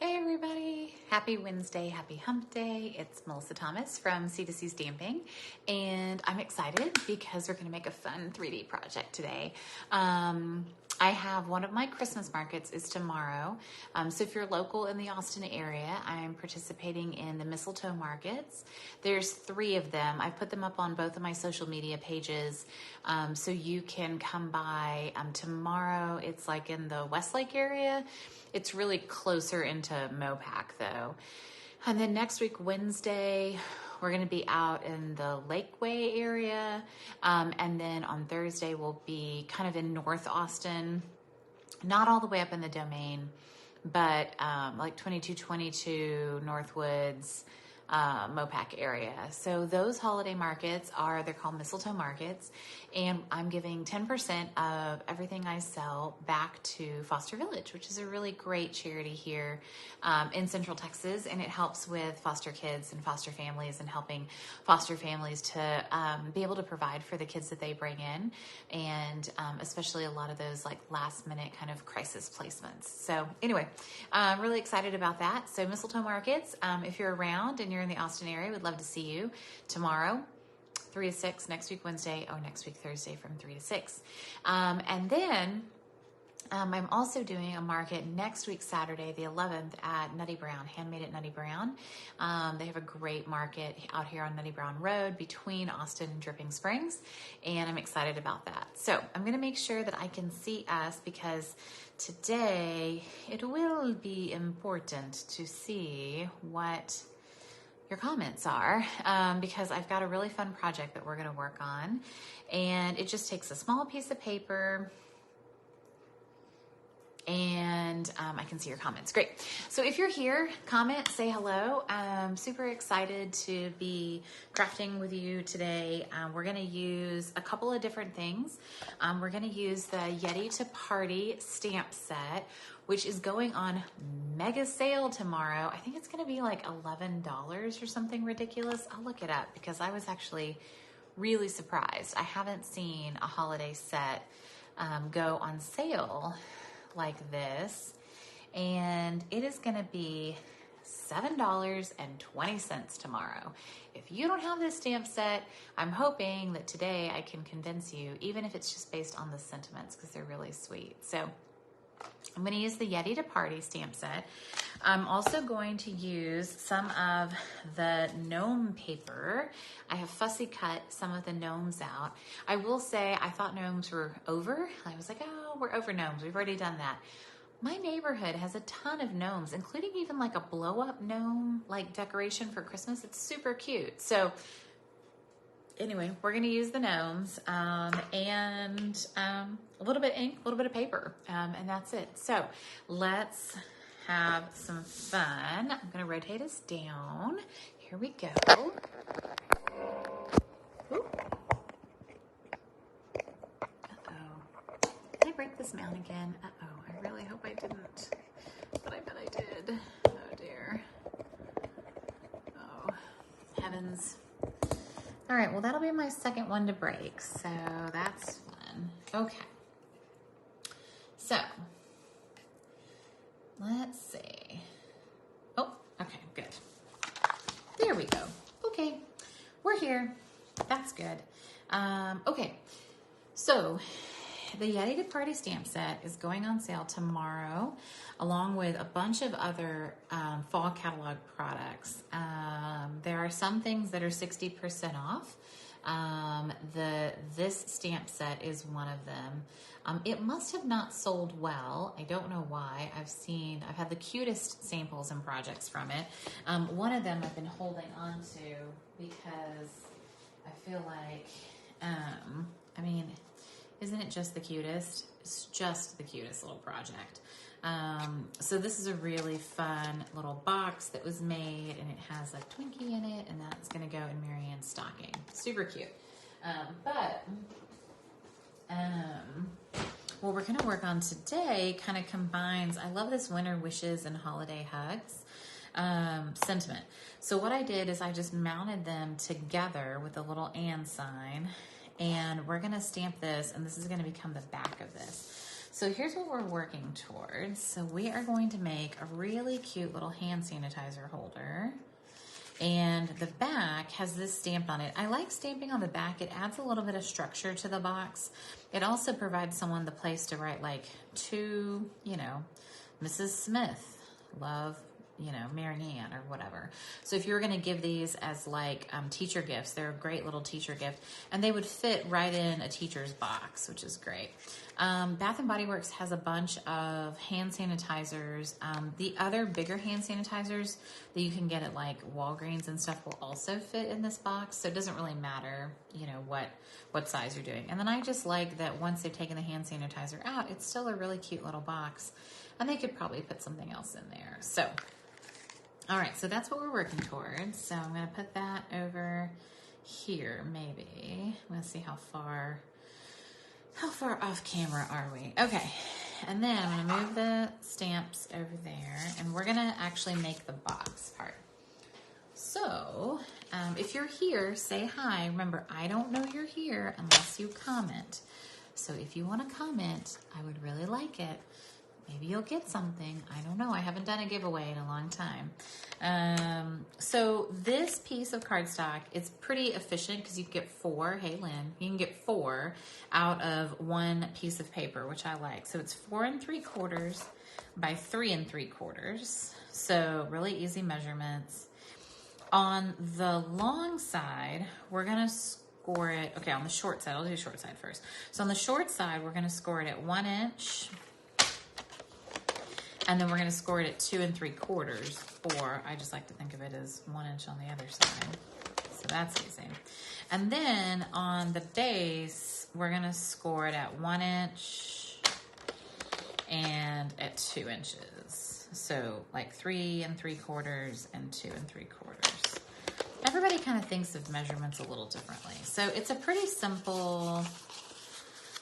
Hey everybody, happy Wednesday, happy hump day. It's Melissa Thomas from C2C Stamping, and I'm excited because we're going to make a fun 3D project today. I have one of my Christmas markets is tomorrow. So if you're local in the Austin area, I'm participating in the mistletoe markets. There's 3 of them. I've put them up on both of my social media pages. So you can come by tomorrow. It's like in the Westlake area. It's really closer into Mopac though. And then next week, Wednesday, we're going to be out in the Lakeway area. And then on Thursday, we'll be kind of in North Austin, not all the way up in the Domain, but like 2222 Northwoods, Mopac area. So those holiday markets they're called mistletoe markets, and I'm giving 10% of everything I sell back to Foster Village, which is a really great charity here in Central Texas, and it helps with foster kids and foster families and helping foster families to be able to provide for the kids that they bring in, and especially a lot of those like last minute kind of crisis placements. So anyway, I'm really excited about that. So mistletoe markets, if you're around and you're in the Austin area, we'd love to see you tomorrow, 3 to 6, next week Wednesday, next week Thursday from 3 to 6. And then I'm also doing a market next week, Saturday, the 11th at Nutty Brown, Handmade at Nutty Brown. They have a great market out here on Nutty Brown Road between Austin and Dripping Springs, and I'm excited about that. So I'm going to make sure that I can see us because today it will be important to see what your comments are because I've got a really fun project that we're going to work on, and it just takes a small piece of paper, and I can see your comments. Great. So if you're here, comment, say hello. I'm super excited to be crafting with you today. We're going to use a couple of different things. We're going to use the Yeti to Party stamp set, which is going on mega sale tomorrow. I think it's going to be like $11 or something ridiculous. I'll look it up because I was actually really surprised. I haven't seen a holiday set go on sale like this, and it is going to be $7.20 tomorrow. If you don't have this stamp set, I'm hoping that today I can convince you, even if it's just based on the sentiments, because they're really sweet. So I'm going to use the Yeti to Party stamp set. I'm also going to use some of the gnome paper. I have fussy cut some of the gnomes out. I will say I thought gnomes were over. I was like, oh, we're over gnomes. We've already done that. My neighborhood has a ton of gnomes, including even like a blow-up gnome like decoration for Christmas. It's super cute. So anyway, we're going to use the gnomes and a little bit of ink, a little bit of paper, and that's it. So let's have some fun. I'm going to rotate us down. Here we go. Ooh. Uh-oh. Did I break this mount again? Uh-oh. I really hope I didn't, but I bet I did. Oh, dear. Oh, heavens. All right, well, that'll be my second one to break, so that's fun. Okay. So, let's see. Oh, okay, good. There we go. Okay, we're here. That's good. Okay, so the Yeti to Party stamp set is going on sale tomorrow, along with a bunch of other fall catalog products. There are some things that are 60% off. This stamp set is one of them. It must have not sold well. I don't know why. I've had the cutest samples and projects from it. One of them I've been holding on to because I feel like, I mean, isn't it just the cutest? It's just the cutest little project. So this is a really fun little box that was made, and it has a Twinkie in it, and that's going to go in Marianne's stocking. Super cute. What we're going to work on today kind of combines, I love this winter wishes and holiday hugs sentiment. So what I did is I just mounted them together with a little and sign, and we're going to stamp this, and this is going to become the back of this. So here's what we're working towards. So we are going to make a really cute little hand sanitizer holder. And the back has this stamped on it. I like stamping on the back. It adds a little bit of structure to the box. It also provides someone the place to write like to, you know, Mrs. Smith, love, you know, Mary Ann or whatever. So if you were going to give these as like teacher gifts, they're a great little teacher gift, and they would fit right in a teacher's box, which is great. Bath and Body Works has a bunch of hand sanitizers. The other bigger hand sanitizers that you can get at like Walgreens and stuff will also fit in this box. So it doesn't really matter, you know, what size you're doing. And then I just like that once they've taken the hand sanitizer out, it's still a really cute little box, and they could probably put something else in there. So all right, so that's what we're working towards. So I'm gonna put that over here, maybe. I'm gonna see how far off camera are we? Okay, and then I'm gonna move the stamps over there, and we're gonna actually make the box part. So if you're here, say hi. Remember, I don't know you're here unless you comment. So if you wanna comment, I would really like it. Maybe you'll get something. I don't know. I haven't done a giveaway in a long time. So this piece of cardstock is pretty efficient because you can get 4. Hey, Lynn. You can get 4 out of one piece of paper, which I like. So it's 4 3/4 by 3 3/4. So really easy measurements. On the long side, we're going to score it. Okay, on the short side. I'll do short side first. So on the short side, we're going to score it at 1 inch. And then we're going to score it at 2 3/4, or I just like to think of it as 1 inch on the other side. So that's easy. And then on the base, we're going to score it at 1 inch and at 2 inches. So like 3 3/4 and 2 3/4. Everybody kind of thinks of measurements a little differently. So it's a pretty simple,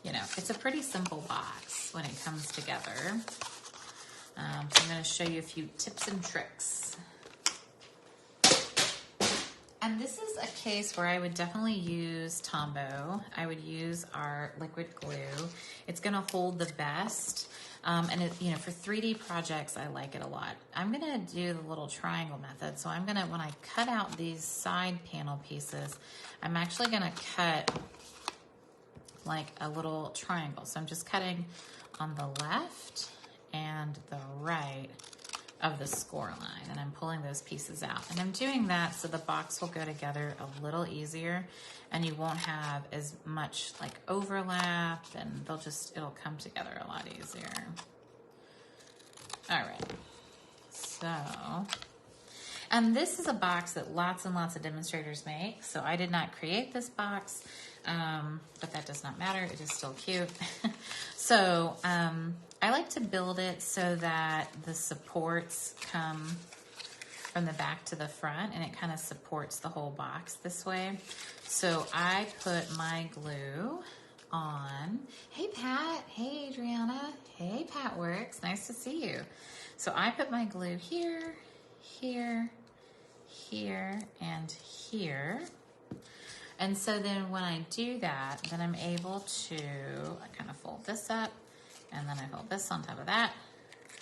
you know, it's a pretty simple box when it comes together. So I'm going to show you a few tips and tricks. And this is a case where I would definitely use Tombow. I would use our liquid glue. It's going to hold the best. And it, you know, for 3D projects, I like it a lot. I'm going to do the little triangle method. So I'm going to, when I cut out these side panel pieces, I'm actually going to cut like a little triangle. So I'm just cutting on the left and the right of the score line, and I'm pulling those pieces out. And I'm doing that so the box will go together a little easier, and you won't have as much like overlap, and it'll come together a lot easier. All right, so, and this is a box that lots and lots of demonstrators make, so I did not create this box, but that does not matter, it is still cute. So, I like to build it so that the supports come from the back to the front, and it kind of supports the whole box this way. So I put my glue on. Hey, Pat. Hey, Adriana. Hey, Pat Works. Nice to see you. So I put my glue here, here, here, and here. And so then when I do that, then I'm able to, I kind of fold this up, and then I hold this on top of that.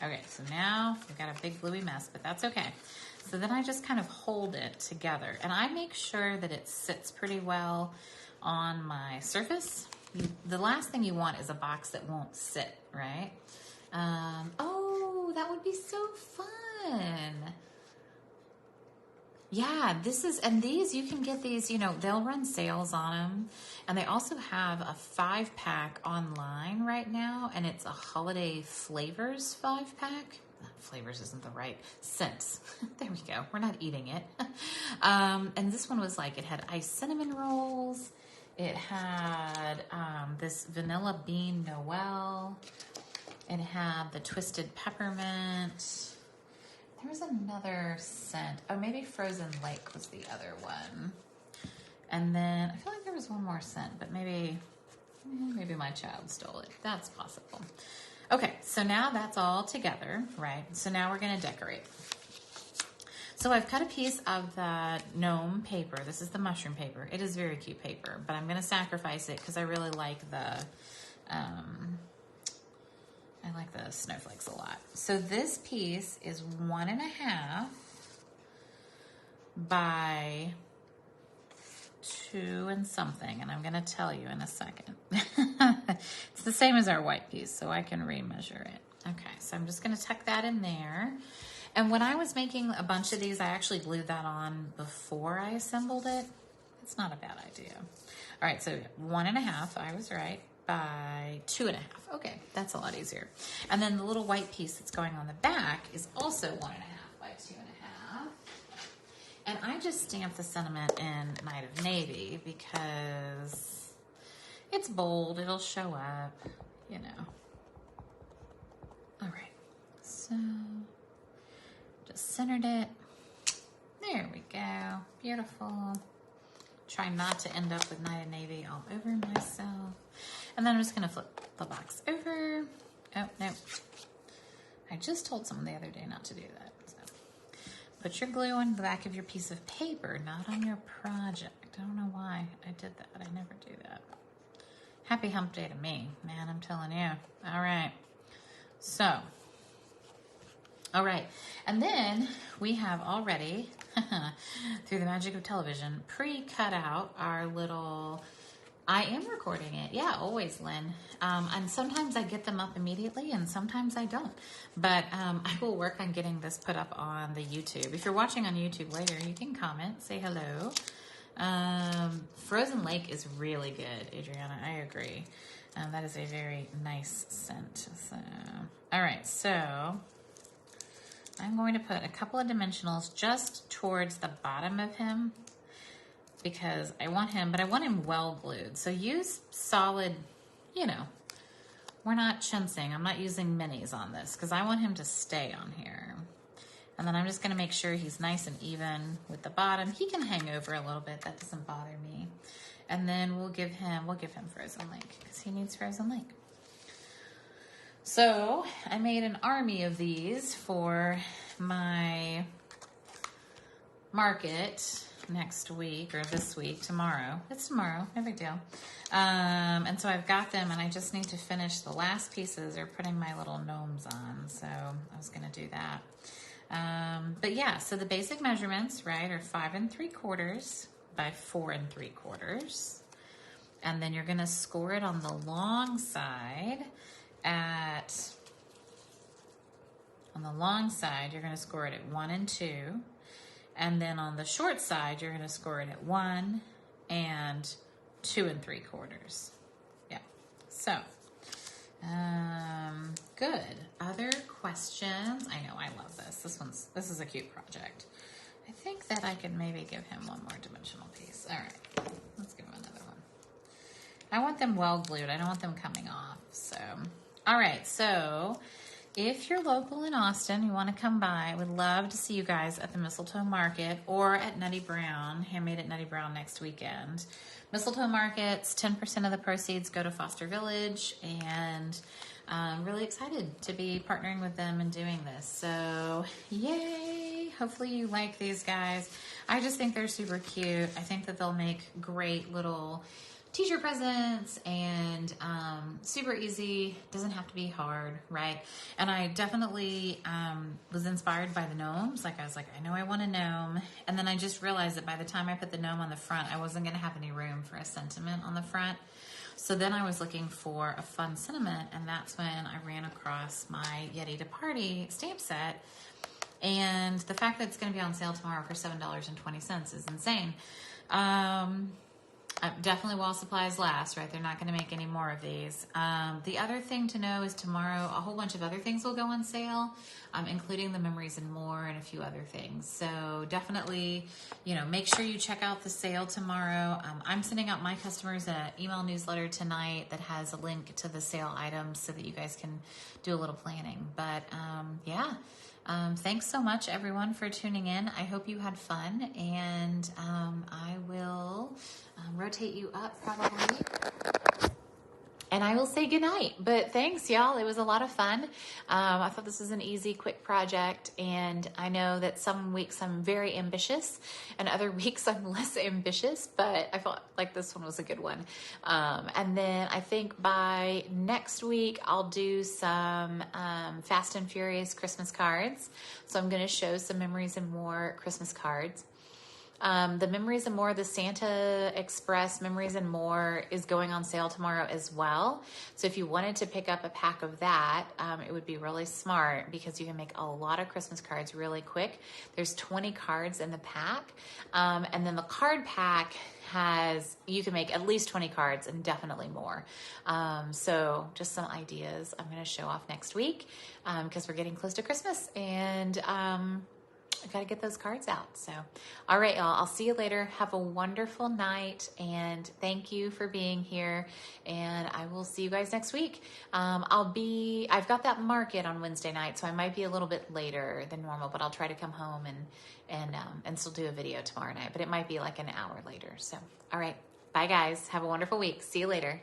Okay, so now we've got a big gluey mess, but that's okay. So then I just kind of hold it together, and I make sure that it sits pretty well on my surface. The last thing you want is a box that won't sit, right? Oh, that would be so fun. Yeah, and these, you can get these, you know, they'll run sales on them. And they also have a 5-pack online right now, and it's a holiday flavors 5-pack. Flavors isn't the right sense. There we go. We're not eating it. And this one was like, it had iced cinnamon rolls. It had this vanilla bean Noel. It had the twisted peppermint. There was another scent. Oh, maybe Frozen Lake was the other one. And then I feel like there was one more scent, but maybe my child stole it. That's possible. Okay, so now that's all together, right? So now we're going to decorate. So I've cut a piece of the gnome paper. This is the mushroom paper. It is very cute paper, but I'm going to sacrifice it because I really like the I like the snowflakes a lot. So this piece is 1.5 by 2 and something, and I'm going to tell you in a second. It's the same as our white piece, so I can remeasure it. Okay, so I'm just going to tuck that in there. And when I was making a bunch of these, I actually glued that on before I assembled it. It's not a bad idea. All right, so 1.5, I was right, by 2.5. Okay, that's a lot easier. And then the little white piece that's going on the back is also 1.5 by 2.5. And I just stamped the sentiment in Night of Navy because it's bold, it'll show up, you know. All right, so just centered it. There we go, beautiful. Try not to end up with Night of Navy all over myself. And then I'm just gonna flip the box over. Oh, no. I just told someone the other day not to do that. So put your glue on the back of your piece of paper, not on your project. I don't know why I did that. I never do that. Happy hump day to me, man, I'm telling you. All right, so, all right. And then we have already, through the magic of television, pre-cut out our little, I am recording it. Yeah, always, Lynn. And sometimes I get them up immediately and sometimes I don't. But I will work on getting this put up on the YouTube. If you're watching on YouTube later, you can comment, say hello. Frozen Lake is really good, Adriana. I agree. That is a very nice scent. So, all right, so I'm going to put a couple of dimensionals just towards the bottom of him because I want him, but I want him well glued. So use solid, you know, we're not chinsing. I'm not using minis on this because I want him to stay on here. And then I'm just gonna make sure he's nice and even with the bottom. He can hang over a little bit, that doesn't bother me. And then we'll give him Frozen Lake because he needs Frozen Lake. So I made an army of these for my market next week or this week, tomorrow. It's tomorrow, no big deal. And so I've got them and I just need to finish the last pieces or putting my little gnomes on. So I was gonna do that. But yeah, so the basic measurements, right, are 5 3/4 by 4 3/4. And then you're gonna score it on the long side you're gonna score it at 1 and 2. And then on the short side, you're gonna score it at 1 and 2 3/4. Yeah, so, good. Other questions? I know, I love this. This is a cute project. I think that I could maybe give him one more dimensional piece. All right, let's give him another one. I want them well glued. I don't want them coming off, so. All right, so if you're local in Austin, you want to come by, I would love to see you guys at the Mistletoe Market or at Nutty Brown, Handmade at Nutty Brown next weekend. Mistletoe Markets, 10% of the proceeds go to Foster Village, and I'm really excited to be partnering with them and doing this. So yay, hopefully you like these guys. I just think they're super cute. I think that they'll make great little teacher presents and super easy, doesn't have to be hard, right? And I definitely was inspired by the gnomes. Like I was like, I know I want a gnome. And then I just realized that by the time I put the gnome on the front, I wasn't gonna have any room for a sentiment on the front. So then I was looking for a fun sentiment, and that's when I ran across my Yeti to Party stamp set. And the fact that it's gonna be on sale tomorrow for $7.20 is insane. Definitely while supplies last, right? They're not going to make any more of these. The other thing to know is tomorrow, a whole bunch of other things will go on sale, including the Memories and More and a few other things. So definitely, you know, make sure you check out the sale tomorrow. I'm sending out my customers an email newsletter tonight that has a link to the sale items so that you guys can do a little planning. But yeah. Thanks so much, everyone, for tuning in. I hope you had fun, and I will rotate you up probably. And and I will say goodnight. But thanks, y'all. It was a lot of fun. I thought this was an easy, quick project, and I know that some weeks I'm very ambitious, and other weeks I'm less ambitious, but I felt like this one was a good one. And then I think by next week, I'll do some Fast and Furious Christmas cards. So I'm going to show some Memories and More Christmas cards. The Memories and More, the Santa Express Memories and More is going on sale tomorrow as well. So if you wanted to pick up a pack of that, it would be really smart because you can make a lot of Christmas cards really quick. There's 20 cards in the pack. And then the card pack you can make at least 20 cards and definitely more. So just some ideas I'm going to show off next week because we're getting close to Christmas, and I've got to get those cards out. So, all right, y'all, I'll see you later. Have a wonderful night, and thank you for being here, and I will see you guys next week. I've got that market on Wednesday night, so I might be a little bit later than normal, but I'll try to come home and still do a video tomorrow night, but it might be like an hour later. So, all right, bye guys. Have a wonderful week. See you later.